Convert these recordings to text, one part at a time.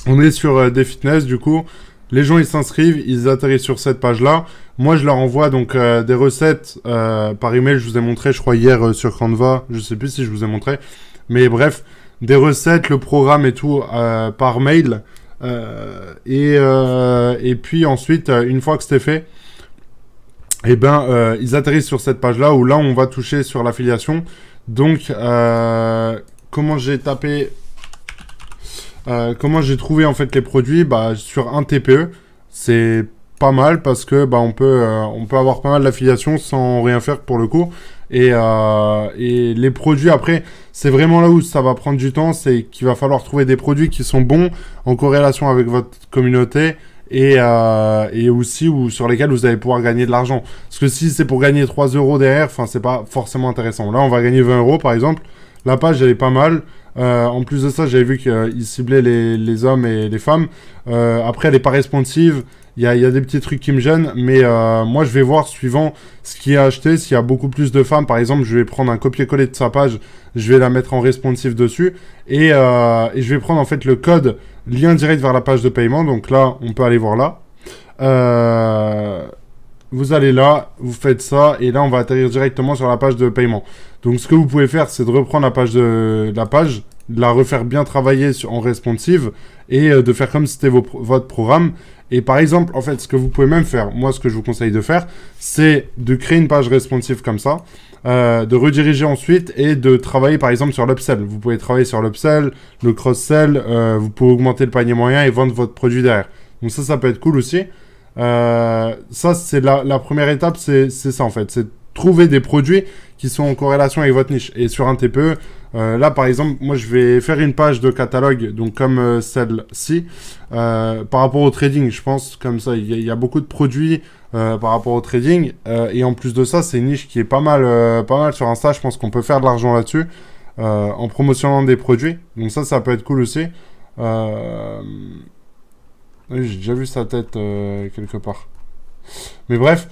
On est sur des fitness, du coup. Les gens, ils s'inscrivent, ils atterrissent sur cette page-là. Moi, je leur envoie donc des recettes par email. Je vous ai montré, je crois, hier sur Canva. Je sais plus si je vous ai montré. Mais bref, des recettes, le programme et tout par mail. Et puis ensuite, une fois que c'était fait, eh ben, ils atterrissent sur cette page-là où là, on va toucher sur l'affiliation. Donc, comment j'ai tapé... comment j'ai trouvé en fait les produits bah, sur un TPE, c'est pas mal parce que bah, on peut avoir pas mal d'affiliations sans rien faire pour le coup. Et les produits après, c'est vraiment là où ça va prendre du temps, c'est qu'il va falloir trouver des produits qui sont bons en corrélation avec votre communauté et aussi sur lesquels vous allez pouvoir gagner de l'argent. Parce que si c'est pour gagner 3 euros derrière, enfin c'est pas forcément intéressant. Là on va gagner 20 euros par exemple, la page elle est pas mal. En plus de ça, j'avais vu qu'il ciblait les hommes et les femmes. Après, elle n'est pas responsive. Il y a des petits trucs qui me gênent. Mais moi, je vais voir, suivant ce qui est acheté, s'il y a beaucoup plus de femmes. Par exemple, je vais prendre un copier-coller de sa page. Je vais la mettre en responsive dessus. Et je vais prendre en fait le code lien direct vers la page de paiement. Donc là, on peut aller voir là. Vous allez là, vous faites ça, et là on va atterrir directement sur la page de paiement. Donc ce que vous pouvez faire, c'est de reprendre de la refaire bien travailler en responsive, et de faire comme si c'était votre programme. Et par exemple, en fait, ce que vous pouvez même faire, moi ce que je vous conseille de faire, c'est de créer une page responsive comme ça, de rediriger ensuite, et de travailler par exemple sur l'upsell. Vous pouvez travailler sur l'upsell, le cross-sell, vous pouvez augmenter le panier moyen et vendre votre produit derrière. Donc ça peut être cool aussi. Ça, c'est la première étape, c'est ça en fait. C'est trouver des produits qui sont en corrélation avec votre niche. Et sur un TPE, là par exemple, moi je vais faire une page de catalogue, donc comme celle-ci, par rapport au trading, je pense, comme ça, il y a beaucoup de produits par rapport au trading. Et en plus de ça, c'est une niche qui est pas mal sur Insta. Je pense qu'on peut faire de l'argent là-dessus en promotionnant des produits. Donc ça peut être cool aussi. Oui, j'ai déjà vu sa tête quelque part. Mais bref.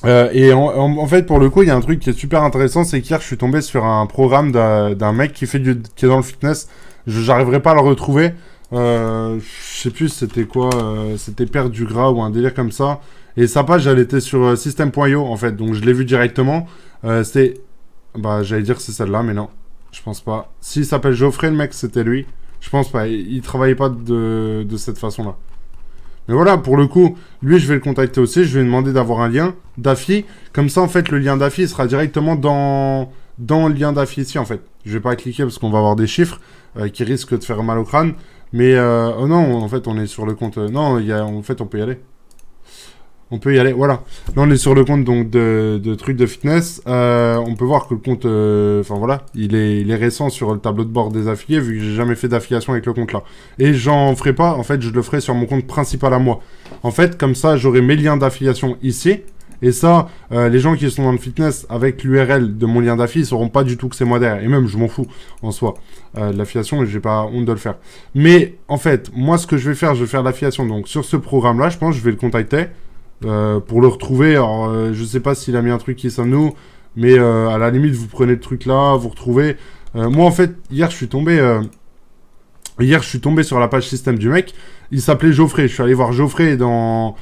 En fait, pour le coup, il y a un truc qui est super intéressant, c'est qu'hier, je suis tombé sur un programme d'un mec qui est dans le fitness. J'arriverai pas à le retrouver. Je sais plus c'était quoi. C'était perdre du gras ou un délire comme ça. Et sa page, elle était sur system.io, en fait. Donc, je l'ai vu directement. C'était... Bah, j'allais dire que c'est celle-là, mais non. Je pense pas. S'il s'appelle Geoffrey, le mec, c'était lui. Je pense pas, il travaillait pas de cette façon-là. Mais voilà, pour le coup, lui, je vais le contacter aussi. Je vais lui demander d'avoir un lien d'affi. Comme ça, en fait, le lien d'affi sera directement dans le lien d'affi ici, en fait. Je vais pas cliquer parce qu'on va avoir des chiffres qui risquent de faire mal au crâne. Mais, oh non, en fait, on est sur le compte... non, en fait, on peut y aller. On peut y aller, voilà. Là, on est sur le compte donc de trucs de fitness. On peut voir que le compte, enfin voilà, il est récent sur le tableau de bord des affiliés, vu que j'ai jamais fait d'affiliation avec le compte là. Et j'en ferai pas, en fait, je le ferai sur mon compte principal à moi. En fait, comme ça, j'aurai mes liens d'affiliation ici. Et ça, les gens qui sont dans le fitness avec l'URL de mon lien d'affiliation, ils sauront pas du tout que c'est moi derrière. Et même, je m'en fous en soi. L'affiliation, j'ai pas honte de le faire. Mais en fait, moi, ce que je vais faire l'affiliation. Donc sur ce programme-là, je pense, je vais le contacter. Pour le retrouver, alors je sais pas s'il a mis un truc qui sonne nous, mais à la limite vous prenez le truc là, vous retrouvez. Moi en fait hier je suis tombé sur la page système du mec. Il s'appelait Geoffrey. Je suis allé voir Geoffrey dans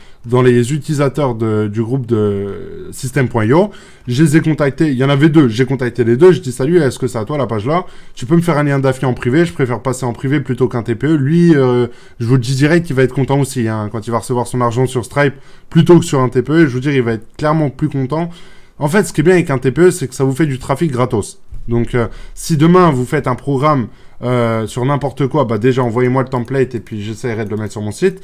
les utilisateurs du groupe de system.io. Je les ai contactés. Il y en avait deux. J'ai contacté les deux. Je dis salut, est-ce que c'est à toi la page là? Tu peux me faire un lien d'affi en privé? Je préfère passer en privé plutôt qu'un TPE. Lui, je vous le dis direct, il va être content aussi hein, quand il va recevoir son argent sur Stripe plutôt que sur un TPE. Je vous dis, il va être clairement plus content. En fait, ce qui est bien avec un TPE, c'est que ça vous fait du trafic gratos. Donc, si demain vous faites un programme sur n'importe quoi, bah déjà envoyez-moi le template et puis j'essaierai de le mettre sur mon site.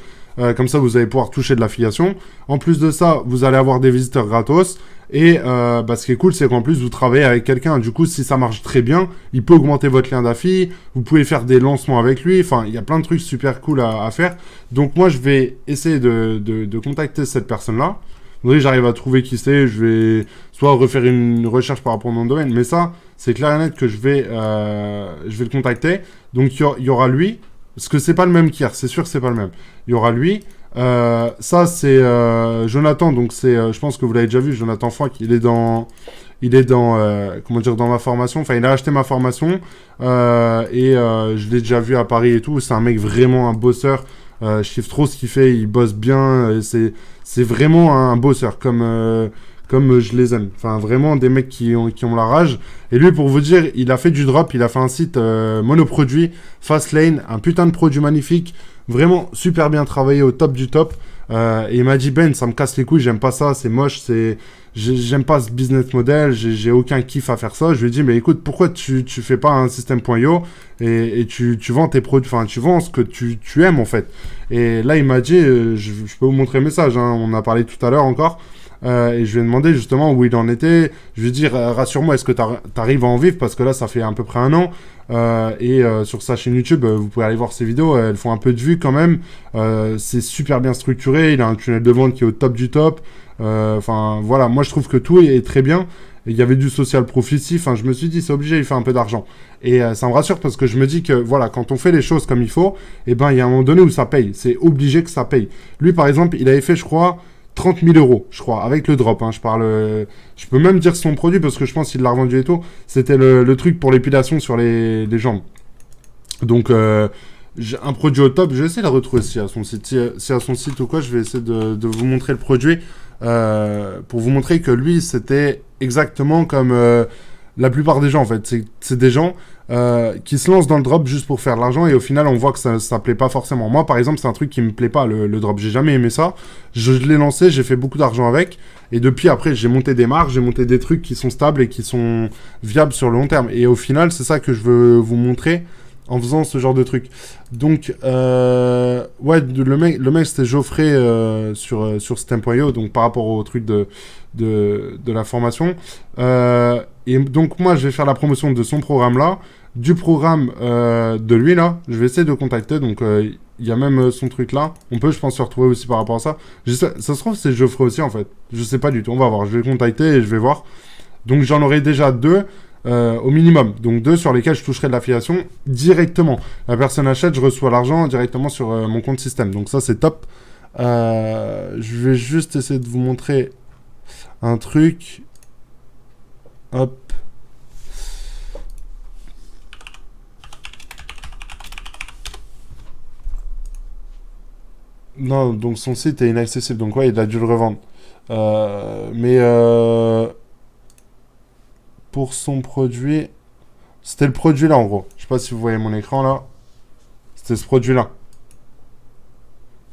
Comme ça, vous allez pouvoir toucher de l'affiliation. En plus de ça, vous allez avoir des visiteurs gratos. Et bah, ce qui est cool, c'est qu'en plus, vous travaillez avec quelqu'un. Du coup, si ça marche très bien, il peut augmenter votre lien d'affi. Vous pouvez faire des lancements avec lui. Enfin, il y a plein de trucs super cool à faire. Donc, moi, je vais essayer de contacter cette personne-là. J'arrive à trouver qui c'est. Je vais soit refaire une recherche par rapport à mon domaine. Mais ça, c'est clair et net que je vais le contacter. Donc, il y aura lui. Parce que c'est pas le même qu'hier, c'est sûr que c'est pas le même. Il y aura lui. Ça, c'est Jonathan. Donc, je pense que vous l'avez déjà vu, Jonathan Foy. Il est dans il est dans, comment dire, dans ma formation. Enfin, il a acheté ma formation je l'ai déjà vu à Paris et tout. C'est un mec vraiment un bosseur. Je kiffe trop ce qu'il fait. Il bosse bien. C'est vraiment un bosseur comme je les aime. Enfin, vraiment des mecs qui ont la rage. Et lui, pour vous dire, il a fait du drop. Il a fait un site monoproduit, Fastlane, un putain de produit magnifique. Vraiment super bien travaillé, au top du top. Et il m'a dit, Ben, ça me casse les couilles, j'aime pas ça, c'est moche, j'aime pas ce business model, j'ai aucun kiff à faire ça. Je lui ai dit, mais écoute, pourquoi tu fais pas un système.io et tu vends tes produits, enfin, tu vends ce que tu aimes, en fait. Et là, il m'a dit, je peux vous montrer le message, hein, on a parlé tout à l'heure encore. Et je lui ai demandé justement où il en était. Je lui ai dit, rassure-moi, est-ce que t'arrives à en vivre? Parce que là, ça fait à peu près un an. Sur sa chaîne YouTube, vous pouvez aller voir ses vidéos. Elles font un peu de vues quand même. C'est super bien structuré. Il a un tunnel de vente qui est au top du top. Enfin, voilà. Moi, je trouve que tout est très bien. Il y avait du social proof ici. Enfin, je me suis dit, c'est obligé, il fait un peu d'argent. Et ça me rassure parce que je me dis que, voilà, quand on fait les choses comme il faut, eh ben, il y a un moment donné où ça paye. C'est obligé que ça paye. Lui, par exemple, il avait fait, je crois, 30 000 euros, je crois, avec le drop. Hein, je peux même dire son produit parce que je pense qu'il l'a revendu et tout. C'était le truc pour l'épilation sur les jambes. Donc, j'ai un produit au top. Je vais essayer de le retrouver si à son site. Si à son site ou quoi, je vais essayer de vous montrer le produit pour vous montrer que lui, c'était exactement comme la plupart des gens, en fait. C'est des gens qui se lancent dans le drop juste pour faire de l'argent et au final, on voit que ça plaît pas forcément. Moi, par exemple, c'est un truc qui me plaît pas, le drop. J'ai jamais aimé ça. Je l'ai lancé, j'ai fait beaucoup d'argent avec et depuis, après, j'ai monté des marques, j'ai monté des trucs qui sont stables et qui sont viables sur le long terme. Et au final, c'est ça que je veux vous montrer en faisant ce genre de truc. Donc, ouais, le mec c'était Geoffrey sur System.io, donc par rapport au truc de la formation. Et donc, moi, je vais faire la promotion de son programme-là, du programme de lui, là. Je vais essayer de contacter, donc il y a même son truc-là. On peut, je pense, se retrouver aussi par rapport à ça. Ça se trouve, c'est Geoffrey aussi, en fait. Je sais pas du tout, on va voir. Je vais le contacter et je vais voir. Donc, j'en aurai déjà 2. Au minimum, donc 2 sur lesquels je toucherai de l'affiliation directement. La personne achète, je reçois l'argent directement sur mon compte système. Donc ça, c'est top. Je vais juste essayer de vous montrer un truc. Hop. Non, donc son site est inaccessible. Donc ouais, il a dû le revendre. Pour son produit, c'était le produit là en gros. Je sais pas si vous voyez mon écran là. C'était ce produit là.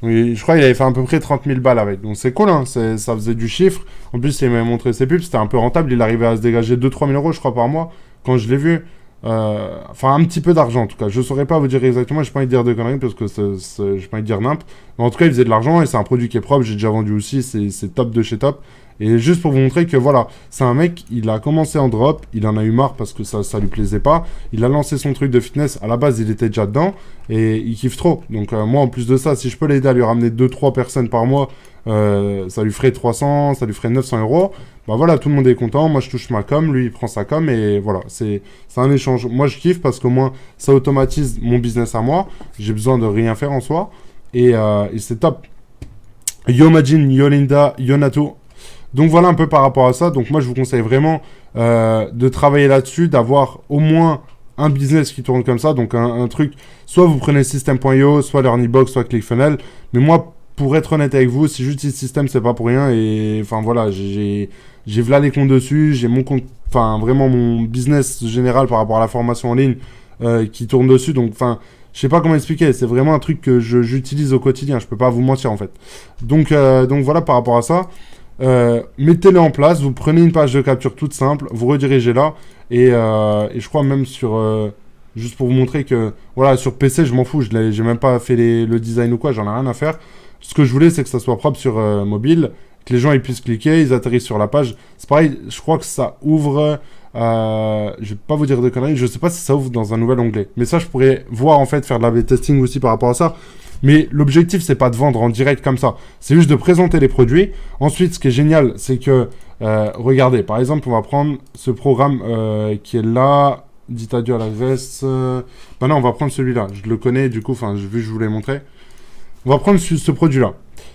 Oui, je crois qu'il avait fait à peu près 30 000 balles avec. Donc c'est cool, hein. Ça faisait du chiffre. En plus, il m'a montré ses pubs. C'était un peu rentable. Il arrivait à se dégager 2-3 000 euros, je crois, par mois. Quand je l'ai vu. Enfin, un petit peu d'argent en tout cas. Je saurais pas vous dire exactement. J'ai pas envie de dire de conneries parce que j'ai pas envie de dire nimp. Mais en tout cas, il faisait de l'argent et c'est un produit qui est propre. J'ai déjà vendu aussi. C'est top de chez top. Et juste pour vous montrer que voilà, c'est un mec, il a commencé en drop, il en a eu marre parce que ça lui plaisait pas. Il a lancé son truc de fitness, à la base il était déjà dedans et il kiffe trop. Donc moi en plus de ça, si je peux l'aider à lui ramener 2-3 personnes par mois, ça lui ferait 300, ça lui ferait 900 euros. Bah voilà, tout le monde est content, moi je touche ma com, lui il prend sa com et voilà, c'est un échange. Moi je kiffe parce qu'au moins ça automatise mon business à moi, j'ai besoin de rien faire en soi et c'est top. Yo Majin, yo Linda, yo Nato. Donc voilà un peu par rapport à ça. Donc moi je vous conseille vraiment de travailler là-dessus, d'avoir au moins un business qui tourne comme ça. Donc un truc, soit vous prenez System.io, soit LearnyBox, soit ClickFunnels. Mais moi, pour être honnête avec vous, si j'utilise System, c'est pas pour rien. Et enfin voilà, j'ai voilà les comptes dessus, j'ai mon compte, enfin vraiment mon business général par rapport à la formation en ligne qui tourne dessus. Donc enfin, je sais pas comment expliquer, c'est vraiment un truc que j'utilise au quotidien. Je peux pas vous mentir en fait. Donc voilà par rapport à ça. Mettez-le en place, vous prenez une page de capture toute simple, vous redirigez là, et je crois même sur, juste pour vous montrer que, voilà, sur PC, je m'en fous, j'ai même pas fait le design ou quoi, j'en ai rien à faire. Ce que je voulais, c'est que ça soit propre sur mobile, que les gens ils puissent cliquer, ils atterrissent sur la page. C'est pareil, je crois que ça ouvre, je vais pas vous dire de conneries, je sais pas si ça ouvre dans un nouvel onglet. Mais ça, je pourrais voir, en fait, faire de l'A/B testing aussi par rapport à ça. Mais l'objectif, c'est pas de vendre en direct comme ça. C'est juste de présenter les produits. Ensuite, ce qui est génial, c'est que, regardez, par exemple, on va prendre ce programme qui est là. Dites adieu à la Grèce. Ben non, on va prendre celui-là. Je le connais, du coup, enfin, vu que je vous l'ai montré. On va prendre ce produit-là.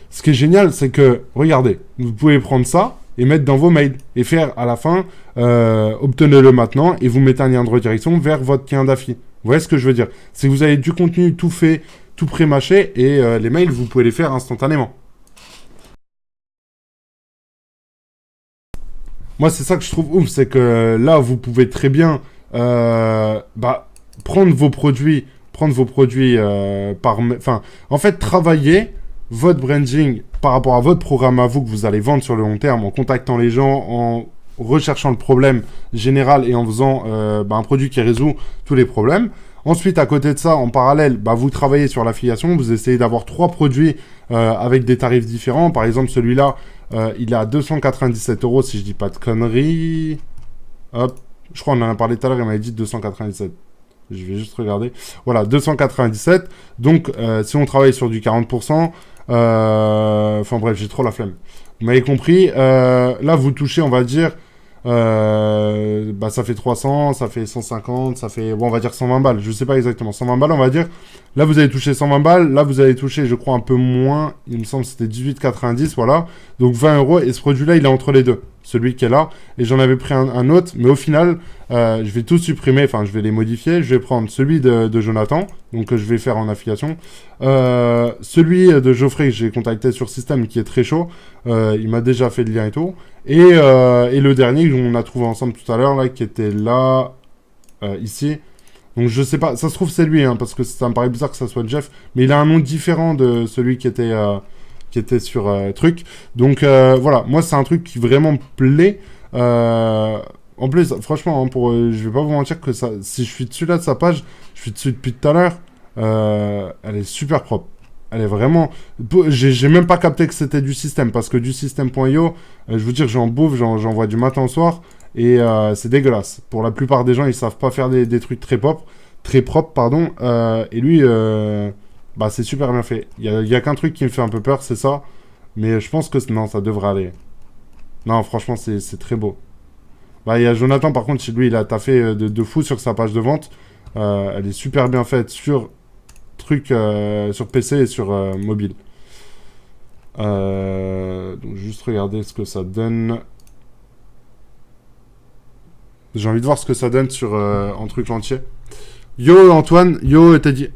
Ce qui est génial, c'est que, regardez, vous pouvez prendre ça. et mettre dans vos mails. Et faire à la fin, obtenez-le maintenant et vous mettez un lien de redirection vers votre client d'affi. Vous voyez ce que je veux dire? C'est que vous avez du contenu tout fait, tout pré-mâché et les mails, vous pouvez les faire instantanément. Moi, c'est ça que je trouve ouf, c'est que là, vous pouvez très bien prendre vos produits, enfin, en fait, travailler votre branding par rapport à votre programme à vous que vous allez vendre sur le long terme en contactant les gens, en recherchant le problème général et en faisant un produit qui résout tous les problèmes. Ensuite, à côté de ça, en parallèle, vous travaillez sur l'affiliation, vous essayez d'avoir 3 produits avec des tarifs différents. Par exemple, celui-là, il est à 297 € si je dis pas de conneries. Hop, je crois qu'on en a parlé tout à l'heure, il m'avait dit 297. Je vais juste regarder. Voilà, 297. Donc, si on travaille sur du 40%, enfin bref, j'ai trop la flemme. Vous m'avez compris. Là, vous touchez, on va dire, ça fait 300, ça fait 150, ça fait, bon, on va dire 120 balles. Je sais pas exactement. 120 balles, on va dire. Là, vous avez touché 120 balles. Là, vous avez touché, je crois, un peu moins. Il me semble que c'était 18,90, voilà. Donc 20 €. Et ce produit-là, il est entre les deux. Celui qui est là. Et j'en avais pris un autre. Mais au final, je vais tout supprimer. Enfin, je vais les modifier. Je vais prendre celui de Jonathan. Donc, que je vais faire en affiliation. Celui de Geoffrey que j'ai contacté sur Système qui est très chaud. Il m'a déjà fait le lien et tout. Et le dernier qu'on a trouvé ensemble tout à l'heure, là, qui était là, ici. Donc je sais pas, ça se trouve c'est lui, parce que ça me paraît bizarre que ça soit Jeff, mais il a un nom différent de celui qui était sur truc. Donc voilà, moi c'est un truc qui vraiment me plaît. En plus, franchement, je vais pas vous mentir que ça, si je suis dessus là de sa page, je suis dessus depuis tout à l'heure, elle est super propre. Elle est vraiment... J'ai même pas capté que c'était du système, parce que du système.io, je vous dire, j'en bouffe, j'en vois du matin au soir, et c'est dégueulasse. Pour la plupart des gens, ils savent pas faire des trucs très propres, pardon, et lui, c'est super bien fait. Il y a qu'un truc qui me fait un peu peur, c'est ça, mais je pense que non, ça devrait aller. Non, franchement, c'est très beau. Il y a Jonathan, par contre, chez lui, il a taffé de fou sur sa page de vente. Elle est super bien faite sur sur PC et sur mobile. Donc juste regarder ce que ça donne. J'ai envie de voir ce que ça donne sur en truc entier. Yo Antoine, yo Teddy.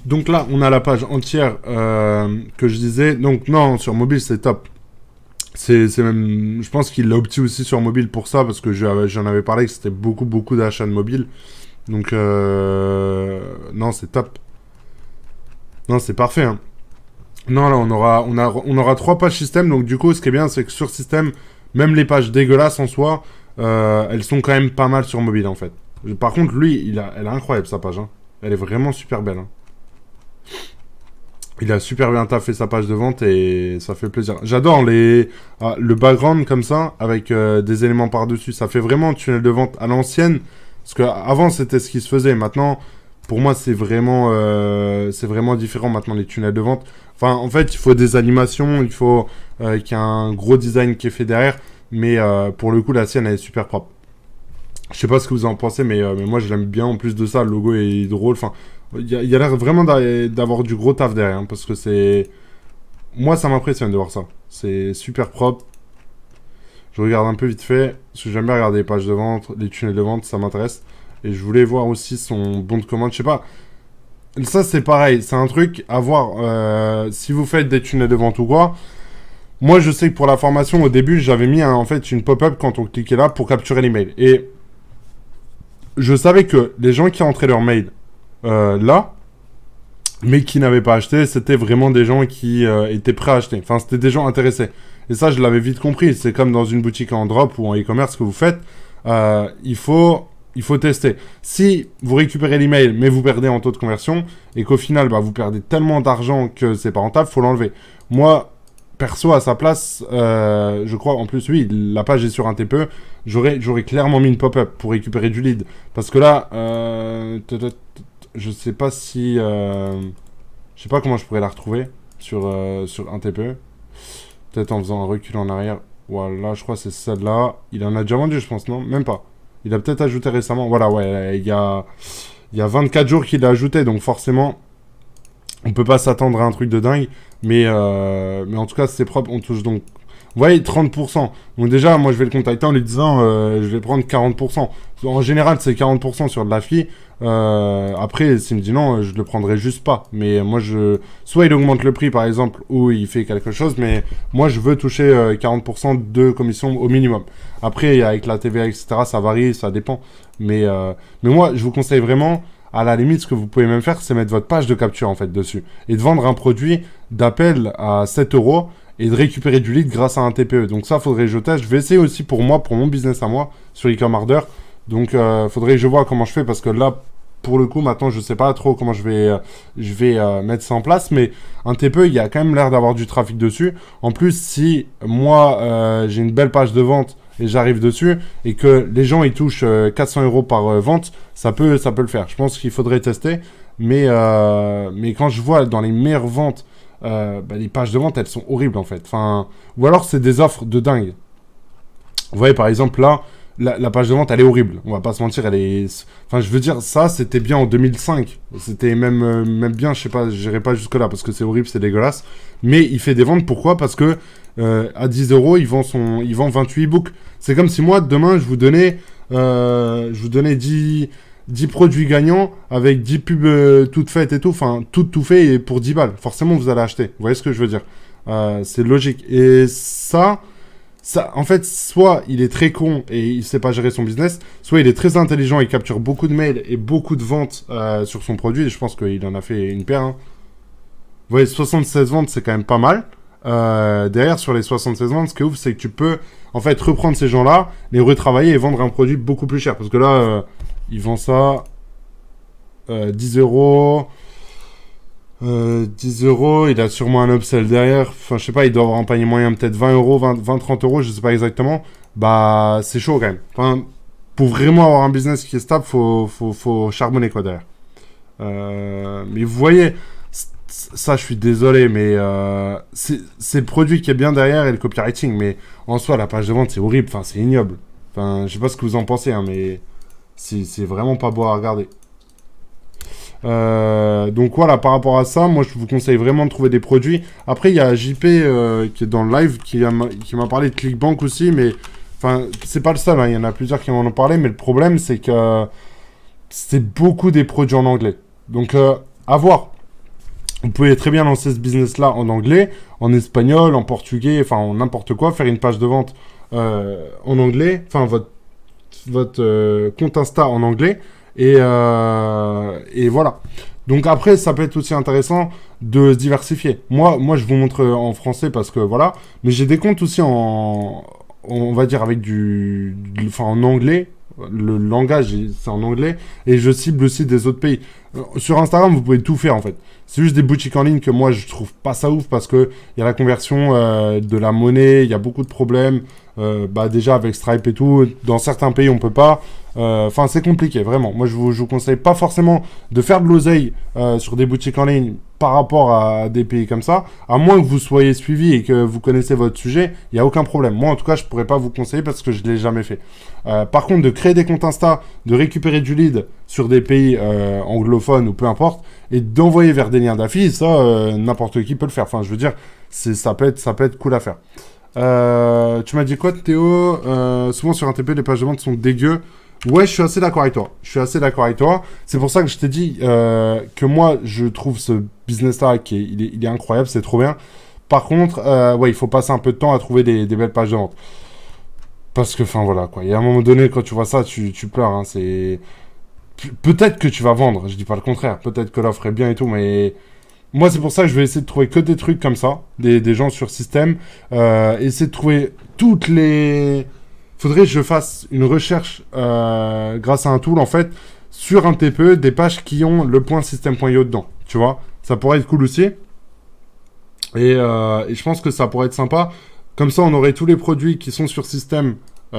Donc là, on a la page entière que je disais. Donc non, sur mobile, c'est top. C'est même... Je pense qu'il l'a opté aussi sur mobile pour ça, parce que j'en avais parlé que c'était beaucoup d'achats de mobile. Donc, non, c'est top. Non, c'est parfait. Hein. Non, là, on aura 3 pages système. Donc, du coup, ce qui est bien, c'est que sur système, même les pages dégueulasses en soi, elles sont quand même pas mal sur mobile, en fait. Par contre, lui, elle est incroyable, sa page. Hein. Elle est vraiment super belle. Hein. Il a super bien taffé sa page de vente et ça fait plaisir. J'adore le background comme ça, avec des éléments par-dessus. Ça fait vraiment tunnel de vente à l'ancienne. Parce qu'avant, c'était ce qui se faisait. Maintenant, pour moi, c'est vraiment différent maintenant, les tunnels de vente. Enfin, en fait, il faut des animations, il faut qu'il y ait un gros design qui est fait derrière. Mais pour le coup, la sienne, elle est super propre. Je sais pas ce que vous en pensez, mais moi, je l'aime bien. En plus de ça, le logo est drôle. Enfin, il y a l'air vraiment d'avoir du gros taf derrière, hein, parce que c'est... Moi, ça m'impressionne de voir ça. C'est super propre. Je regarde un peu vite fait, parce que j'aime bien regarder les pages de vente, les tunnels de vente, ça m'intéresse. Et je voulais voir aussi son bon de commande, je sais pas. Ça, c'est pareil, c'est un truc à voir. Si vous faites des tunnels de vente ou quoi, moi, je sais que pour la formation, au début, j'avais mis en fait une pop-up quand on cliquait là pour capturer l'email. Et je savais que les gens qui rentraient leur mail là, mais qui n'avaient pas acheté, c'était vraiment des gens qui étaient prêts à acheter. Enfin, c'était des gens intéressés. Et ça, je l'avais vite compris. C'est comme dans une boutique en drop ou en e-commerce que vous faites. Il faut tester. Si vous récupérez l'email, mais vous perdez en taux de conversion, et qu'au final, vous perdez tellement d'argent que c'est pas rentable, faut l'enlever. Moi, perso, à sa place, je crois, en plus, oui, la page est sur un TPE, j'aurais clairement mis une pop-up pour récupérer du lead. Parce que là, je sais pas si... je sais pas comment je pourrais la retrouver sur un TPE. Peut-être en faisant un recul en arrière. Voilà, je crois que c'est celle-là. Il en a déjà vendu, je pense, non? Même pas. Il a peut-être ajouté récemment. Voilà, ouais, il y a 24 jours qu'il a ajouté, donc forcément, on peut pas s'attendre à un truc de dingue. Mais en tout cas, c'est propre. On touche donc, vous voyez, 30%. Donc déjà, moi, je vais le contacter en lui disant, je vais prendre 40%. En général, c'est 40% sur de la fille. Après, s'il me dit non, je le prendrai juste pas. Mais moi, soit il augmente le prix, par exemple, ou il fait quelque chose, mais moi, je veux toucher 40% de commission au minimum. Après, avec la TVA, etc., ça varie, ça dépend. Mais moi, je vous conseille vraiment, à la limite, ce que vous pouvez même faire, c'est mettre votre page de capture, en fait, dessus. Et de vendre un produit d'appel à 7 euros et de récupérer du lead grâce à un TPE. Donc ça, faudrait que je teste. Je vais essayer aussi pour moi, pour mon business à moi, sur e-commerce. Donc, faudrait que je vois comment je fais, parce que là, pour le coup, maintenant, je sais pas trop comment je vais mettre ça en place, mais un TPE, il y a quand même l'air d'avoir du trafic dessus. En plus, si moi, j'ai une belle page de vente et j'arrive dessus, et que les gens, ils touchent 400 euros par vente, ça peut le faire. Je pense qu'il faudrait tester, mais quand je vois dans les meilleures ventes, les pages de vente, elles sont horribles, en fait. Enfin, ou alors, c'est des offres de dingue. Vous voyez, par exemple, là, la page de vente, elle est horrible. On va pas se mentir, elle est... Enfin, je veux dire, ça, c'était bien en 2005. C'était même bien, je sais pas, j'irai pas jusque-là, parce que c'est horrible, c'est dégueulasse. Mais il fait des ventes, pourquoi? Parce que à 10 euros, il vend 28 e-books. C'est comme si moi, demain, je vous donnais 10 produits gagnants avec 10 pubs toutes faites et tout. Enfin, tout fait et pour 10 balles. Forcément, vous allez acheter. Vous voyez ce que je veux dire? C'est logique. Et ça, en fait, soit il est très con et il sait pas gérer son business, soit il est très intelligent, il capture beaucoup de mails et beaucoup de ventes sur son produit. Et je pense qu'il en a fait une paire. Hein. Vous voyez, 76 ventes, c'est quand même pas mal. Derrière, sur les 76 ventes, ce qui est ouf, c'est que tu peux, en fait, reprendre ces gens-là, les retravailler et vendre un produit beaucoup plus cher. Parce que là, ils vendent ça 10 euros. 10 euros, il a sûrement un upsell derrière. Enfin, je sais pas, il doit avoir un panier moyen peut-être 20 euros, 20, 30 euros, je sais pas exactement. Bah, c'est chaud quand même. Enfin, pour vraiment avoir un business qui est stable, faut charbonner quoi derrière. Mais vous voyez, ça, je suis désolé, mais c'est le produit qui est bien derrière et le copywriting. Mais en soi, la page de vente, c'est horrible. Enfin, c'est ignoble. Enfin, je sais pas ce que vous en pensez, hein, mais c'est vraiment pas beau à regarder. Donc voilà, par rapport à ça, moi je vous conseille vraiment de trouver des produits. Après, il y a JP qui est dans le live qui m'a parlé de ClickBank aussi, mais enfin, c'est pas le seul, hein, il y en a plusieurs qui m'en ont parlé, mais le problème c'est que c'est beaucoup des produits en anglais. Donc, à voir. Vous pouvez très bien lancer ce business-là en anglais, en espagnol, en portugais, enfin en n'importe quoi, faire une page de vente en anglais, enfin votre compte Insta en anglais. Et voilà. Donc après, ça peut être aussi intéressant de se diversifier. Moi, je vous montre en français parce que voilà. Mais j'ai des comptes aussi on va dire avec enfin, en anglais. Le langage, c'est en anglais. Et je cible aussi des autres pays. Sur Instagram, vous pouvez tout faire en fait. C'est juste des boutiques en ligne que moi, je trouve pas ça ouf parce que il y a la conversion de la monnaie, il y a beaucoup de problèmes. Déjà avec Stripe et tout, dans certains pays, on peut pas. Enfin, c'est compliqué, vraiment. Moi, je vous conseille pas forcément de faire de l'oseille sur des boutiques en ligne par rapport à des pays comme ça, à moins que vous soyez suivi et que vous connaissez votre sujet, il n'y a aucun problème. Moi, en tout cas, je pourrais pas vous conseiller parce que je l'ai jamais fait. Par contre, de créer des comptes Insta, de récupérer du lead sur des pays anglophones ou peu importe, et d'envoyer vers des liens d'affiliés, ça, n'importe qui peut le faire. Enfin, je veux dire, ça peut être cool à faire. Tu m'as dit quoi, Théo? Souvent sur un TP, les pages de vente sont dégueu. Ouais, je suis assez d'accord avec toi. C'est pour ça que je t'ai dit que moi, je trouve ce business-là il est incroyable, c'est trop bien. Par contre, ouais, il faut passer un peu de temps à trouver des belles pages de vente. Parce que, enfin, voilà, quoi. Il y a un moment donné, quand tu vois ça, tu pleures, hein. Peut-être que tu vas vendre, je dis pas le contraire. Peut-être que l'offre est bien et tout, mais... Moi, c'est pour ça que je vais essayer de trouver que des trucs comme ça, des gens sur système. Essayer de trouver toutes les... Faudrait que je fasse une recherche grâce à un tool, en fait, sur un TPE, des pages qui ont le point système.io dedans. Tu vois, ça pourrait être cool aussi. Et je pense que ça pourrait être sympa. Comme ça, on aurait tous les produits qui sont sur système. Lui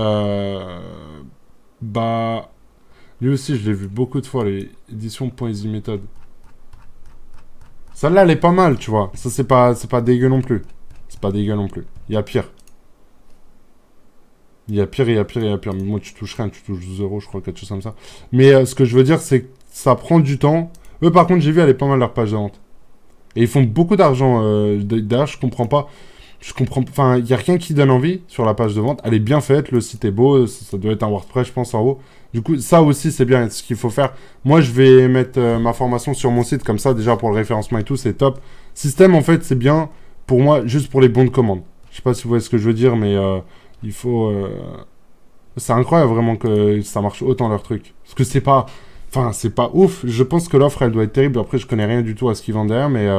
aussi, je l'ai vu beaucoup de fois, les éditions.easy méthode. Celle-là, elle est pas mal, tu vois. Ça, c'est pas dégueu non plus. C'est pas dégueu non plus. Il y a pire. Il y a pire, il y a pire, il y a pire. Mais moi, tu touches rien, tu touches 12 euros, je crois, quelque chose comme ça. Mais ce que je veux dire, c'est que ça prend du temps. Eux, par contre, j'ai vu, elle est pas mal leur page de vente. Et ils font beaucoup d'argent. D'ailleurs, je comprends pas. Je comprends. Enfin, il n'y a rien qui donne envie sur la page de vente. Elle est bien faite, le site est beau. Ça doit être un WordPress, je pense, en haut. Du coup, ça aussi, c'est bien ce qu'il faut faire. Moi, je vais mettre ma formation sur mon site, comme ça, déjà pour le référencement et tout, c'est top. Système, en fait, c'est bien pour moi, juste pour les bons de commande. Je sais pas si vous voyez ce que je veux dire, mais il faut. C'est incroyable vraiment que ça marche autant leur truc. Parce que c'est pas. Enfin, c'est pas ouf. Je pense que l'offre, elle doit être terrible. Après, je connais rien du tout à ce qu'ils vendent derrière, mais.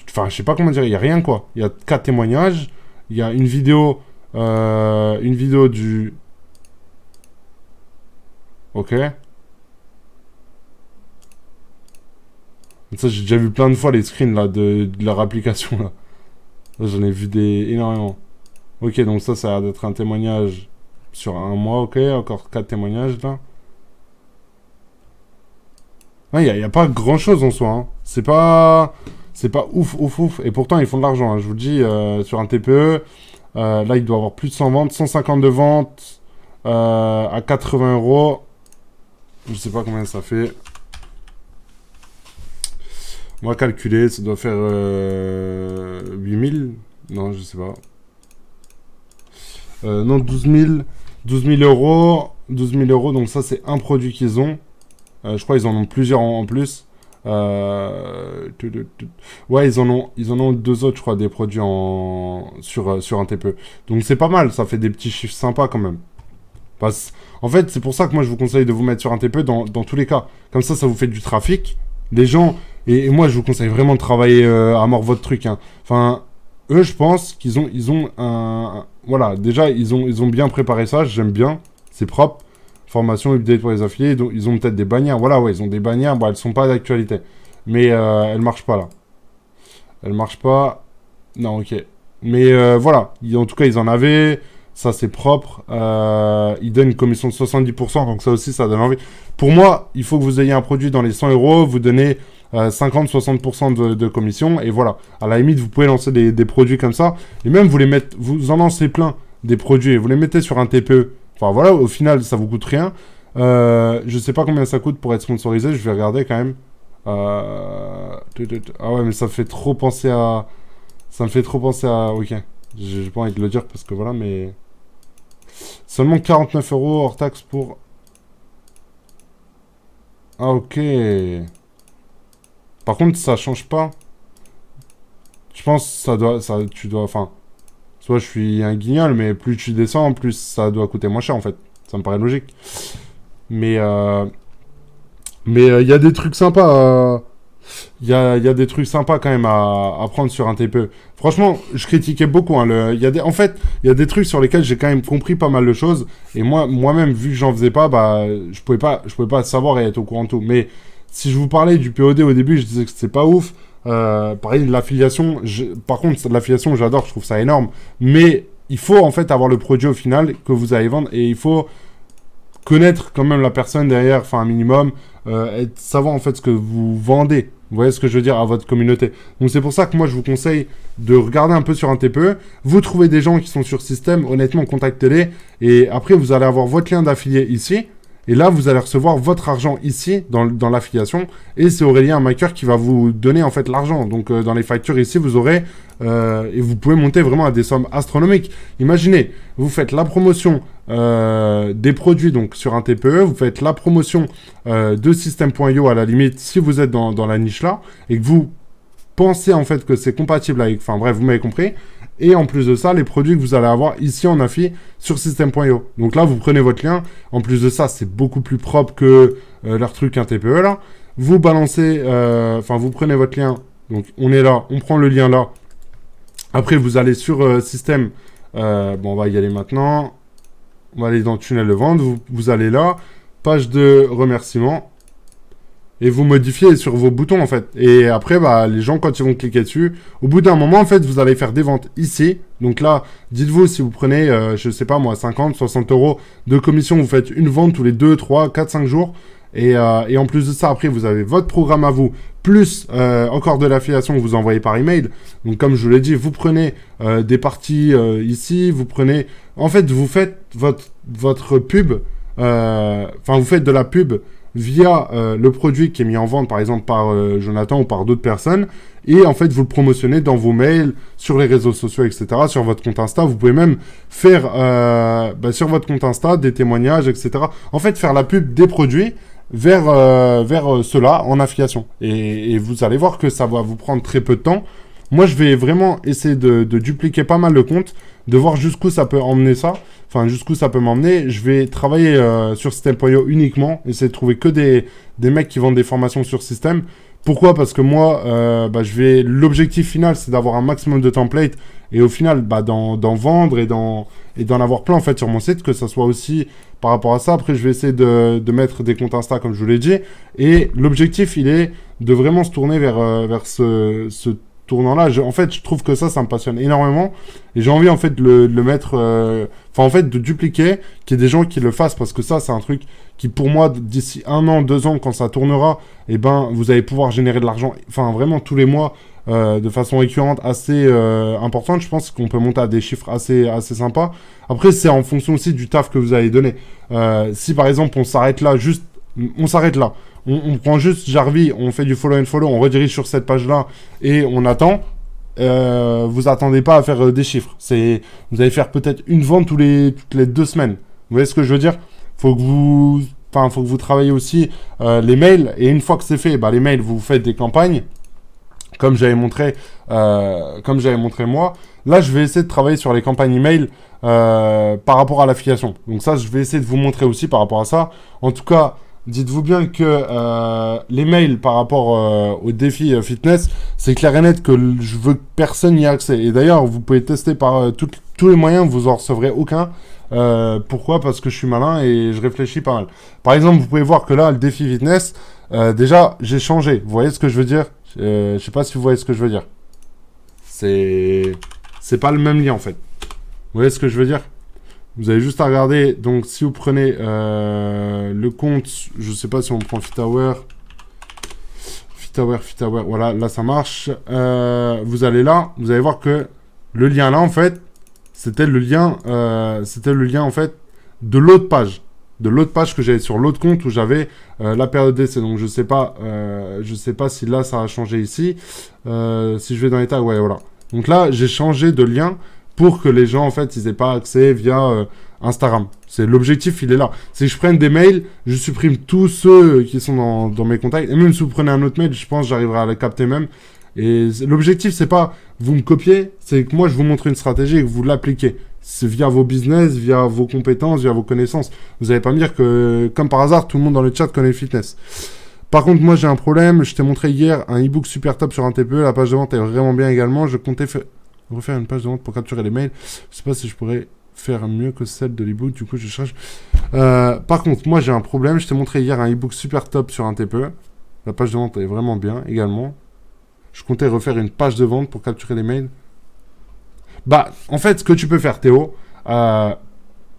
Enfin, je sais pas comment dire. Il y a rien, quoi. Il y a 4 témoignages. Il y a une vidéo. Une vidéo du. Ok. Ça, j'ai déjà vu plein de fois les screens là de leur application là. J'en ai vu énormément. Ok, donc ça a l'air d'être un témoignage sur un mois, ok. Encore 4 témoignages là. Il n'y a pas grand chose en soi. Hein. C'est pas ouf, ouf, ouf. Et pourtant, ils font de l'argent. Hein. Je vous le dis, sur un TPE, là, il doit avoir plus de 100 ventes. 150 de ventes à 80 euros. Je sais pas combien ça fait. On va calculer. Ça doit faire 8000. Non, je sais pas. Non, 12 000. 12 000 euros. 12 000 euros. Donc ça, c'est un produit qu'ils ont. Je crois qu'ils en ont plusieurs en plus. Ouais, ils en ont 2 autres, je crois, des produits sur un TPE. Donc c'est pas mal, ça fait des petits chiffres sympas quand même. En fait, c'est pour ça que moi je vous conseille de vous mettre sur un TPE dans tous les cas. Comme ça vous fait du trafic. Les gens, et moi je vous conseille vraiment de travailler à mort votre truc. Hein. Enfin, eux, je pense qu'ils ont un. Voilà, déjà, ils ont bien préparé ça, j'aime bien, c'est propre. Formation, update pour les affiliés. Donc, ils ont peut-être des bannières. Voilà, ouais, ils ont des bannières. Bon, elles sont pas d'actualité. Mais elles marchent pas là. Elles marchent pas. Non, ok. Mais voilà. En tout cas, ils en avaient. Ça, c'est propre. Ils donnent une commission de 70%. Donc, ça aussi, ça donne envie. Pour moi, il faut que vous ayez un produit dans les 100 euros. Vous donnez 50-60% de commission. Et voilà. À la limite, vous pouvez lancer des produits comme ça. Et même, vous en lancez plein des produits. Et vous les mettez sur un TPE. Enfin voilà, au final, ça vous coûte rien. Je sais pas combien ça coûte pour être sponsorisé, je vais regarder quand même. Ah ouais, mais ça me fait trop penser à... Ok, j'ai pas envie de le dire parce que voilà, mais... Seulement 49 euros hors taxe pour... Ah ok. Par contre, ça change pas. Je pense que tu dois... Enfin... Soit je suis un guignol, mais plus tu descends, plus ça doit coûter moins cher, en fait. Ça me paraît logique. Mais il y a des trucs sympas. Il y a des trucs sympas quand même à prendre sur un TPE. Franchement, je critiquais beaucoup. Hein, en fait, il y a des trucs sur lesquels j'ai quand même compris pas mal de choses. Et moi-même, vu que j'en faisais pas, bah, je pouvais pas savoir et être au courant de tout. Mais si je vous parlais du POD au début, je disais que c'était pas ouf. Pareil, l'affiliation, par contre, l'affiliation, j'adore, je trouve ça énorme. Mais il faut en fait avoir le produit au final que vous allez vendre et il faut connaître quand même la personne derrière, enfin un minimum, et savoir en fait ce que vous vendez. Vous voyez ce que je veux dire à votre communauté. Donc c'est pour ça que moi je vous conseille de regarder un peu sur un TPE. Vous trouvez des gens qui sont sur système, honnêtement, contactez-les. Et après, vous allez avoir votre lien d'affilié ici. Et là, vous allez recevoir votre argent ici, dans l'affiliation. Et c'est Aurélien Maker qui va vous donner, en fait, l'argent. Donc, dans les factures ici, vous aurez... et vous pouvez monter vraiment à des sommes astronomiques. Imaginez, vous faites la promotion des produits, donc, sur un TPE. Vous faites la promotion de System.io, à la limite, si vous êtes dans la niche là. Et que vous pensez, en fait, que c'est compatible avec... Enfin, bref, vous m'avez compris. Et en plus de ça, les produits que vous allez avoir ici en affi sur System.io. Donc là, vous prenez votre lien. En plus de ça, c'est beaucoup plus propre que leur truc un TPE là. Vous balancez, vous prenez votre lien. Donc on est là, on prend le lien là. Après, vous allez sur System. On va y aller maintenant. On va aller dans Tunnel de vente. Vous allez là, page de remerciement. Et vous modifiez sur vos boutons, en fait. Et après, les gens, quand ils vont cliquer dessus, au bout d'un moment, en fait, vous allez faire des ventes ici. Donc là, dites-vous, si vous prenez, je sais pas moi, 50, 60 euros de commission, vous faites une vente tous les 2, 3, 4, 5 jours. Et en plus de ça, après, vous avez votre programme à vous, plus encore de l'affiliation que vous envoyez par email. Donc comme je vous l'ai dit, vous prenez des parties ici, vous prenez... En fait, vous faites votre pub, vous faites de la pub via le produit qui est mis en vente, par exemple par Jonathan ou par d'autres personnes, et en fait, vous le promotionnez dans vos mails, sur les réseaux sociaux, etc., sur votre compte Insta. Vous pouvez même faire sur votre compte Insta des témoignages, etc. En fait, faire la pub des produits vers ceux-là en affiliation. Et vous allez voir que ça va vous prendre très peu de temps. Moi, je vais vraiment essayer de dupliquer pas mal de comptes, de voir jusqu'où ça peut emmener ça. Enfin, jusqu'où ça peut m'emmener. Je vais travailler sur System.io uniquement, essayer de trouver que des mecs qui vendent des formations sur System. Pourquoi? Parce que moi, l'objectif final, c'est d'avoir un maximum de templates et au final, d'en vendre et d'en avoir plein en fait sur mon site, que ça soit aussi par rapport à ça. Après, je vais essayer de mettre des comptes Insta comme je vous l'ai dit. Et l'objectif, il est de vraiment se tourner vers ce tournant-là. En fait, je trouve que ça me passionne énormément. Et j'ai envie, en fait, de le mettre... de dupliquer, qu'il y ait des gens qui le fassent. Parce que ça, c'est un truc qui, pour moi, d'ici 1 an, 2 ans, quand ça tournera, vous allez pouvoir générer de l'argent, vraiment tous les mois, de façon récurrente, assez importante. Je pense qu'on peut monter à des chiffres assez sympas. Après, c'est en fonction aussi du taf que vous allez donner. Si, par exemple, on s'arrête là, on prend juste Jarvis, on fait du follow and follow, on redirige sur cette page-là et on attend. Vous attendez pas à faire des chiffres. Vous allez faire peut-être une vente toutes les 2 semaines. Vous voyez ce que je veux dire? Faut que vous travaillez aussi les mails. Et une fois que c'est fait, les mails, vous faites des campagnes. Comme j'avais montré moi. Là, je vais essayer de travailler sur les campagnes email par rapport à l'affiliation. Donc ça, je vais essayer de vous montrer aussi par rapport à ça. En tout cas, dites-vous bien que les mails par rapport au défi fitness, c'est clair et net que je veux que personne n'y ait accès. Et d'ailleurs, vous pouvez tester par tous les moyens, vous en recevrez aucun. Pourquoi? Parce que je suis malin et je réfléchis pas mal. Par exemple, vous pouvez voir que là, le défi fitness, déjà, j'ai changé. Vous voyez ce que je veux dire? Je sais pas si vous voyez ce que je veux dire. C'est pas le même lien, en fait. Vous voyez ce que je veux dire? Vous avez juste à regarder. Donc, si vous prenez le compte, je sais pas si on prend FitHour. Voilà, là, ça marche. Vous allez là, vous allez voir que le lien là, en fait, c'était le lien, en fait, de l'autre page. De l'autre page que j'avais sur l'autre compte où j'avais la période d'essai. Donc, je sais pas si là, ça a changé ici. Si je vais dans les tags, ouais, voilà. Donc là, j'ai changé de lien pour que les gens, en fait, ils aient pas accès via Instagram. C'est l'objectif, il est là. C'est que je prenne des mails, je supprime tous ceux qui sont dans mes contacts. Et même si vous prenez un autre mail, je pense que j'arriverai à les capter même. Et l'objectif, c'est pas vous me copiez, c'est que moi, je vous montre une stratégie et que vous l'appliquez. C'est via vos business, via vos compétences, via vos connaissances. Vous n'allez pas me dire que, comme par hasard, tout le monde dans le chat connaît le fitness. Par contre, moi, j'ai un problème. Je t'ai montré hier un e-book super top sur un TPE. La page de vente est vraiment bien également. Je comptais refaire une page de vente pour capturer les mails. Je sais pas si je pourrais faire mieux que celle de l'e-book. Du coup, je cherche. Par contre, moi, j'ai un problème. Je t'ai montré hier un e-book super top sur un TPE. La page de vente est vraiment bien également. Je comptais refaire une page de vente pour capturer les mails. En fait, ce que tu peux faire, Théo,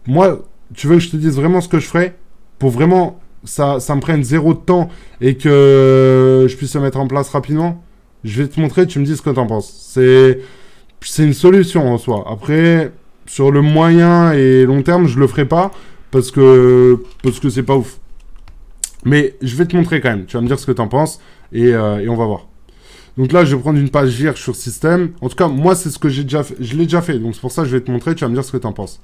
moi, tu veux que je te dise vraiment ce que je ferai pour vraiment ça me prenne 0 de temps et que je puisse le mettre en place rapidement? Je vais te montrer, tu me dis ce que tu en penses. C'est une solution en soi. Après, sur le moyen et long terme, je le ferai pas parce que c'est pas ouf. Mais je vais te montrer quand même. Tu vas me dire ce que tu en penses et on va voir. Donc là, je vais prendre une page vierge sur système. En tout cas, moi, c'est ce que j'ai déjà fait. Je l'ai déjà fait. Donc c'est pour ça que je vais te montrer. Tu vas me dire ce que tu en penses.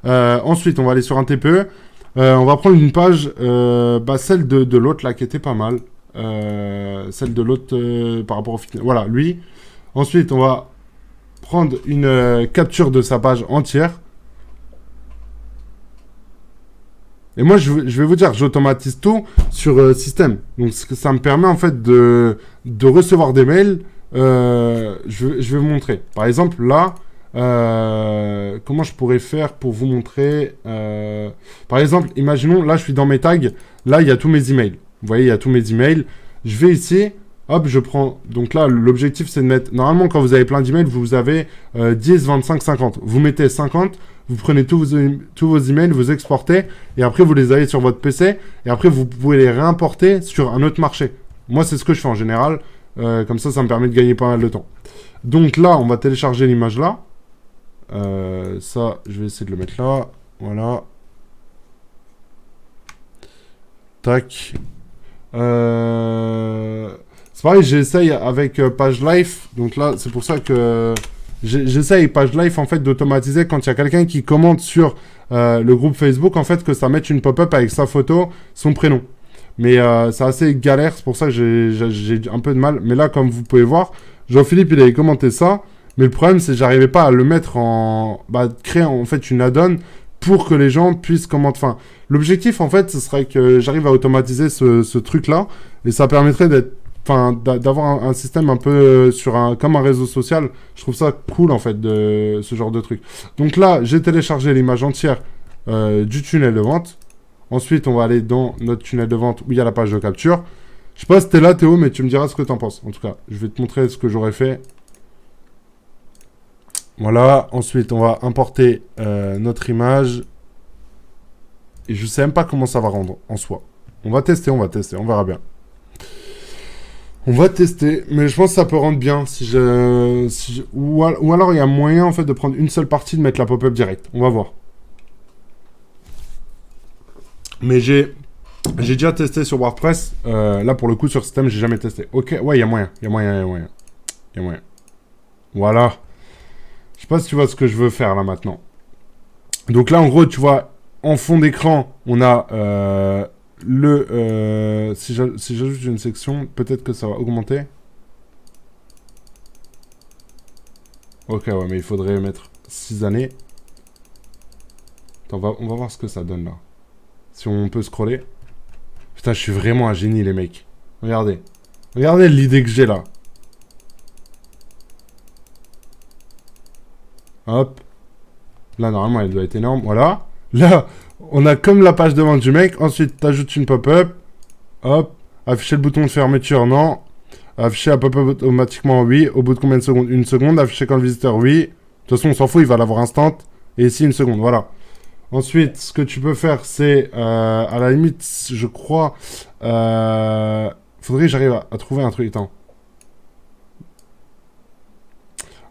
Ensuite, on va aller sur un TPE. On va prendre une page, celle de l'autre là, qui était pas mal. Celle de l'autre par rapport au fitness. Voilà, lui. Ensuite, on va prendre une capture de sa page entière. Et moi, je vais vous dire, j'automatise tout sur système. Donc, ça me permet en fait de recevoir des mails. Je vais vous montrer. Par exemple, là, comment je pourrais faire pour vous montrer par exemple, imaginons, là, je suis dans mes tags. Là, il y a tous mes emails. Vous voyez, il y a tous mes emails. Je vais ici. Hop, je prends... Donc là, l'objectif, c'est de mettre... Normalement, quand vous avez plein d'emails, vous avez 10, 25, 50. Vous mettez 50, vous prenez tous vos emails, vous exportez, et après, vous les avez sur votre PC, et après, vous pouvez les réimporter sur un autre marché. Moi, c'est ce que je fais en général. Comme ça me permet de gagner pas mal de temps. Donc là, on va télécharger l'image là. Ça, je vais essayer de le mettre là. Voilà. Tac. C'est pareil, j'essaye avec Page Life. Donc là, c'est pour ça que j'essaye Page Life en fait d'automatiser quand il y a quelqu'un qui commente sur le groupe Facebook en fait que ça mette une pop-up avec sa photo, son prénom. Mais c'est assez galère, c'est pour ça que j'ai un peu de mal. Mais là, comme vous pouvez voir, Jean-Philippe, il avait commenté ça. Mais le problème, c'est que j'arrivais pas à le mettre en... Bah, créer en fait une add-on pour que les gens puissent commenter. Enfin, l'objectif, en fait, ce serait que j'arrive à automatiser ce truc-là. Et ça permettrait d'être... Enfin, d'avoir un système un peu comme un réseau social. Je trouve ça cool, en fait, de ce genre de truc. Donc là, j'ai téléchargé l'image entière du tunnel de vente. Ensuite, on va aller dans notre tunnel de vente où il y a la page de capture. Je sais pas si t'es là, Théo, mais tu me diras ce que t'en penses. En tout cas, je vais te montrer ce que j'aurais fait. Voilà. Ensuite, on va importer notre image. Et je sais même pas comment ça va rendre en soi. On va tester, on verra bien. On va tester, mais je pense que ça peut rendre bien ou alors il y a moyen en fait de prendre une seule partie, de mettre la pop-up direct. On va voir. Mais j'ai déjà testé sur WordPress. Là, pour le coup, sur système, j'ai jamais testé. Ok, ouais, il y a moyen. Voilà. Je sais pas si tu vois ce que je veux faire, là, maintenant. Donc là, en gros, tu vois, en fond d'écran, on a si j'ajoute une section, peut-être que ça va augmenter. Ok, ouais, mais il faudrait mettre 6 années. Attends, on va voir ce que ça donne, là. Si on peut scroller. Putain, je suis vraiment un génie, les mecs. Regardez. Regardez l'idée que j'ai, là. Hop. Là, normalement, elle doit être énorme. Voilà. Là, on a comme la page de vente du mec. Ensuite, t'ajoutes une pop-up. Hop. Afficher le bouton de fermeture, non. Afficher la pop-up automatiquement, oui. Au bout de combien de secondes? Une seconde. Afficher quand le visiteur, oui. De toute façon, on s'en fout, il va l'avoir instant. Et ici, une seconde, voilà. Ensuite, ce que tu peux faire, c'est, à la limite, je crois, faudrait que j'arrive à trouver un truc. Attends.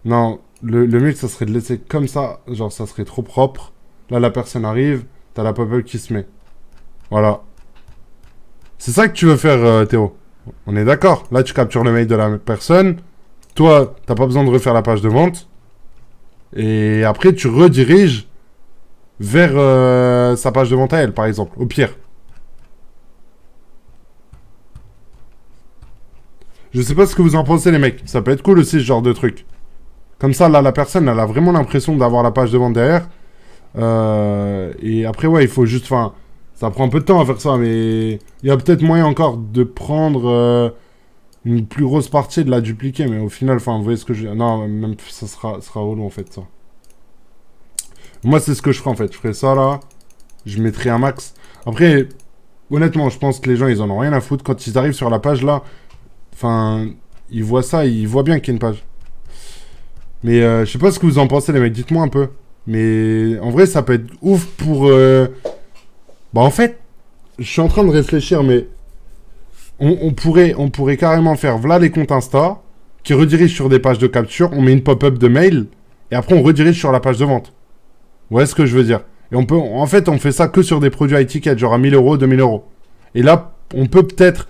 Non, le mieux, ça serait de laisser comme ça. Genre, ça serait trop propre. Là, la personne arrive, t'as la pop-up qui se met. Voilà. C'est ça que tu veux faire, Théo. On est d'accord. Là, tu captures le mail de la personne. Toi, t'as pas besoin de refaire la page de vente. Et après, tu rediriges vers sa page de vente à elle, par exemple. Au pire. Je sais pas ce que vous en pensez, les mecs. Ça peut être cool aussi, ce genre de truc. Comme ça, là, la personne, elle a vraiment l'impression d'avoir la page de vente derrière. Et après, ouais, il faut juste... Enfin, ça prend un peu de temps à faire ça, mais... Il y a peut-être moyen encore de prendre une plus grosse partie et de la dupliquer. Mais au final, enfin, vous voyez ce que je... Non, même ça sera relou, en fait, ça. Moi, c'est ce que je ferai, en fait. Je ferai ça, là. Je mettrai un max. Après, honnêtement, je pense que les gens, ils en ont rien à foutre. Quand ils arrivent sur la page, là... Enfin, ils voient ça, ils voient bien qu'il y a une page. Mais je sais pas ce que vous en pensez, les mecs. Dites-moi un peu. Mais en vrai, ça peut être ouf pour... Bah, en fait, je suis en train de réfléchir, mais... On pourrait carrément faire, voilà les comptes Insta, qui redirigent sur des pages de capture, on met une pop-up de mail, et après on redirige sur la page de vente. Vous voyez ce que je veux dire? Et on peut, en fait, on fait ça que sur des produits high ticket, genre à 1000 euros, 2000 euros. Et là, on peut peut-être...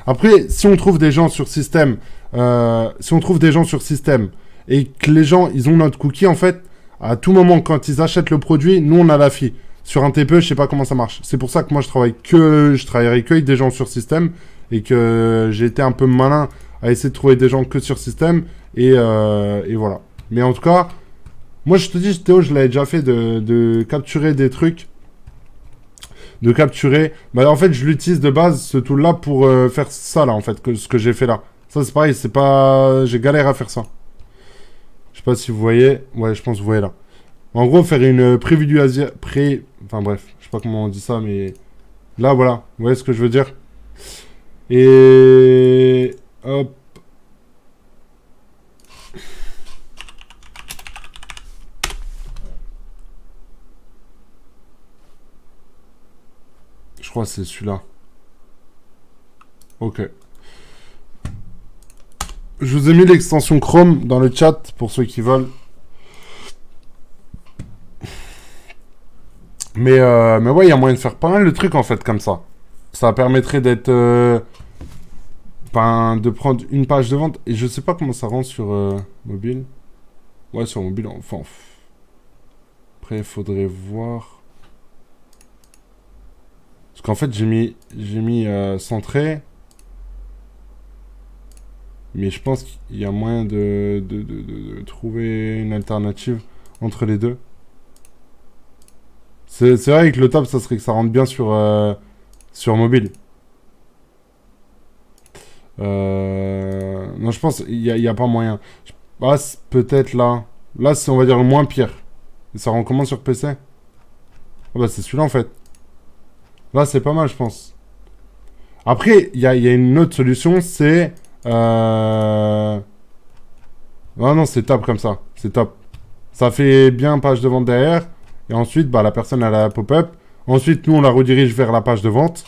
Après, si on trouve des gens sur système, et que les gens, ils ont notre cookie, en fait, à tout moment, quand ils achètent le produit, nous, on a la fille. Sur un TPE, je sais pas comment ça marche. C'est pour ça que moi, je travaillerai que avec des gens sur système, et que j'ai été un peu malin à essayer de trouver des gens que sur système, et voilà. Mais en tout cas, moi, je te dis, Théo, je l'avais déjà fait de capturer des trucs. Bah, en fait, je l'utilise de base, ce tool-là, pour faire ça, là, en fait, ce que j'ai fait là. Ça, c'est pareil, c'est pas... J'ai galéré à faire ça. Je sais pas si vous voyez. Ouais, je pense que vous voyez là. En gros, faire une prévue Enfin, bref, je sais pas comment on dit ça, mais... Là, voilà. Vous voyez ce que je veux dire? Et... Hop. Je crois que c'est celui-là. Ok. Je vous ai mis l'extension Chrome dans le chat pour ceux qui veulent. Mais ouais, il y a moyen de faire pas mal de trucs en fait comme ça. Ça permettrait d'être... de prendre une page de vente. Et je sais pas comment ça rend sur mobile. Ouais, sur mobile, enfin... Après, il faudrait voir... Parce qu'en fait, j'ai mis centré. Mais je pense qu'il y a moyen de trouver une alternative entre les deux. C'est vrai que le top, ça serait que ça rentre bien sur mobile. Non, je pense qu'il y a pas moyen. Ah, peut-être là. Là, c'est, on va dire, le moins pire. Et ça rend comment sur PC? Ah bah, c'est celui-là, en fait. Là, c'est pas mal, je pense. Après, il y a une autre solution, c'est... Ah non, c'est top comme ça. C'est top. Ça fait bien page de vente derrière. Et ensuite, bah, la personne, elle a la pop-up. Ensuite, nous, on la redirige vers la page de vente.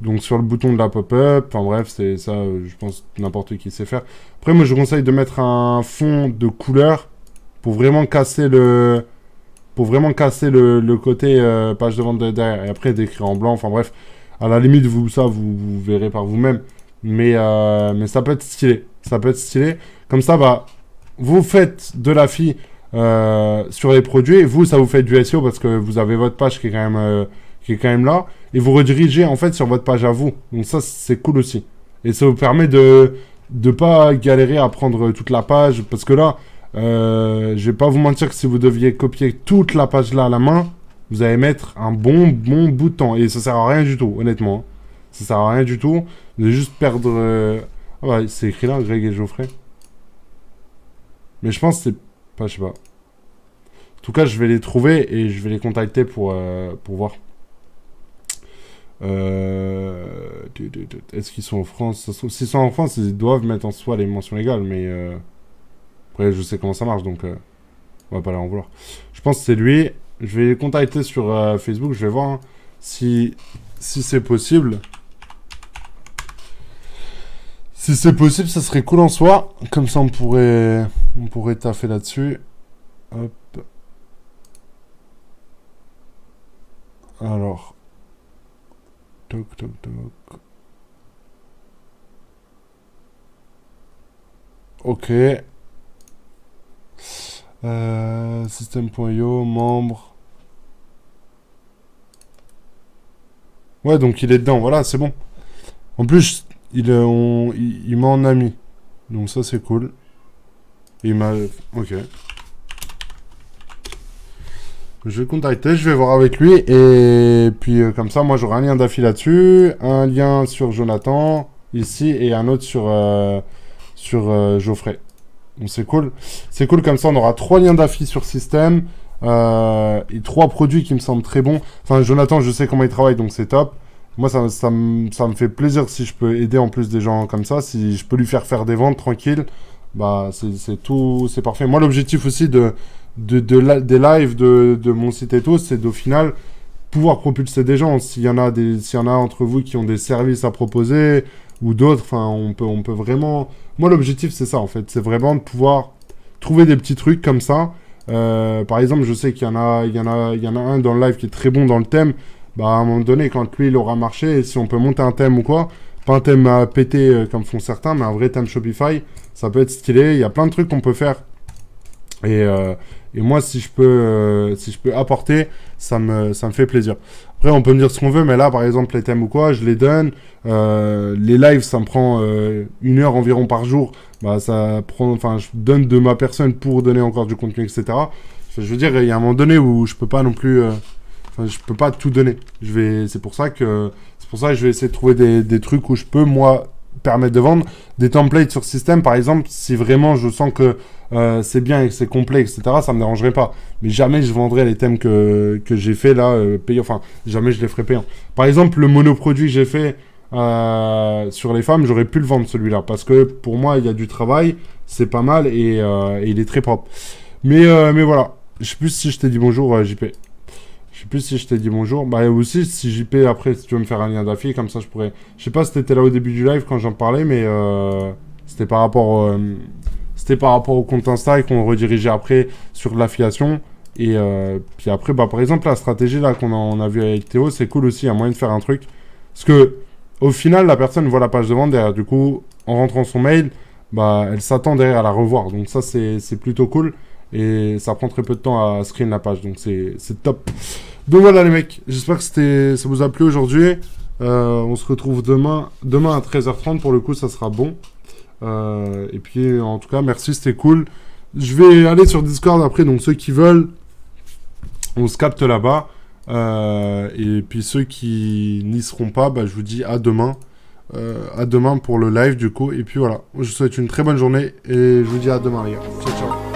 Donc, sur le bouton de la pop-up. Enfin, bref, c'est ça, je pense, n'importe qui sait faire. Après, moi, je conseille de mettre un fond de couleur pour vraiment casser le... le côté page de vente derrière. Et après, d'écrire en blanc. Enfin, bref. À la limite, vous verrez par vous-même. Mais ça peut être stylé. Ça peut être stylé. Comme ça, bah, vous faites de la fille sur les produits. Et vous, ça vous fait du SEO parce que vous avez votre page qui est quand même là. Et vous redirigez, en fait, sur votre page à vous. Donc ça, c'est cool aussi. Et ça vous permet de pas galérer à prendre toute la page. Parce que là, je vais pas vous mentir que si vous deviez copier toute la page là à la main, vous allez mettre un bon bout de temps. Et ça sert à rien du tout, honnêtement. Ça sert à rien du tout. Vous allez juste perdre... Ah bah, c'est écrit là, Greg et Geoffrey. Mais je pense que c'est... Pas, je sais pas. En tout cas, je vais les trouver et je vais les contacter pour voir. Est-ce qu'ils sont en France? S'ils sont en France, ils doivent mettre en soi les mentions légales, mais... Après, je sais comment ça marche, donc... on va pas leur en vouloir. Je pense que c'est lui. Je vais les contacter sur Facebook. Je vais voir hein, si c'est possible. Si c'est possible, ça serait cool en soi. Comme ça, on pourrait taffer là-dessus. Hop. Alors. Toc, toc, toc. Ok. System.io, membre. Ouais, donc il est dedans. Voilà, c'est bon. En plus, il m'a en ami. Donc ça, c'est cool. Il m'a... Ok. Je vais le contacter, je vais voir avec lui. Et puis, comme ça, moi, j'aurai un lien d'affi là-dessus. Un lien sur Jonathan, ici. Et un autre sur Geoffrey. Donc c'est cool. C'est cool, comme ça, on aura 3 liens d'affi sur système. Et 3 produits qui me semblent très bons. Enfin, Jonathan, je sais comment il travaille, donc c'est top. Moi, ça me fait plaisir si je peux aider en plus des gens comme ça. Si je peux lui faire des ventes tranquilles, bah, c'est tout, c'est parfait. Moi, l'objectif aussi des lives de mon site et tout, c'est d'au final pouvoir propulser des gens. S'il y en a entre vous qui ont des services à proposer ou d'autres, enfin, on peut vraiment... Moi, l'objectif, c'est ça, en fait. C'est vraiment de pouvoir trouver des petits trucs comme ça. Par exemple, je sais qu'il y en a un dans le live qui est très bon dans le thème. Bah, à un moment donné, quand lui, il aura marché, et si on peut monter un thème ou quoi, pas un thème à péter comme font certains, mais un vrai thème Shopify, ça peut être stylé. Il y a plein de trucs qu'on peut faire. Et moi, si je peux apporter, ça me fait plaisir. Après, on peut me dire ce qu'on veut, mais là, par exemple, les thèmes ou quoi, je les donne. Les lives, ça me prend 1 heure environ par jour. Bah, je donne de ma personne pour donner encore du contenu, etc. Enfin, je veux dire, il y a un moment donné où je peux pas non plus... je peux pas tout donner. C'est pour ça que je vais essayer de trouver des trucs où je peux, moi, permettre de vendre. Des templates sur système, par exemple, si vraiment je sens que c'est bien et que c'est complet, etc., ça me dérangerait pas. Mais jamais je vendrais les thèmes que j'ai fait là, payants. Enfin, jamais je les ferai payants. Par exemple, le monoproduit que j'ai fait sur les femmes, j'aurais pu le vendre celui-là. Parce que pour moi, il y a du travail, c'est pas mal et il est très propre. Mais voilà. Je sais plus si je t'ai dit bonjour, JP. sais plus si je t'ai dit bonjour. Bah aussi, si JP, après, si tu veux me faire un lien d'affilié, comme ça je pourrais... Je sais pas si t'étais là au début du live quand j'en parlais, mais c'était par rapport... c'était par rapport au compte Insta et qu'on redirigeait après sur de l'affiliation. Et puis après, bah, par exemple, la stratégie là on a vu avec Théo, c'est cool aussi, il y a moyen de faire un truc. Parce que au final, la personne voit la page de vente derrière. Du coup, en rentrant son mail, bah, elle s'attend derrière à la revoir. Donc ça, c'est plutôt cool. Et ça prend très peu de temps à screen la page. Donc c'est top. Donc voilà les mecs, j'espère que ça vous a plu aujourd'hui. On se retrouve demain à 13h30. Pour le coup, ça sera bon. Et puis en tout cas, merci, c'était cool. Je vais aller sur Discord après. Donc ceux qui veulent, on se capte là-bas. Et puis ceux qui n'y seront pas, bah, je vous dis à demain. À demain pour le live du coup. Et puis voilà, je vous souhaite une très bonne journée. Et je vous dis à demain les gars. Ciao ciao.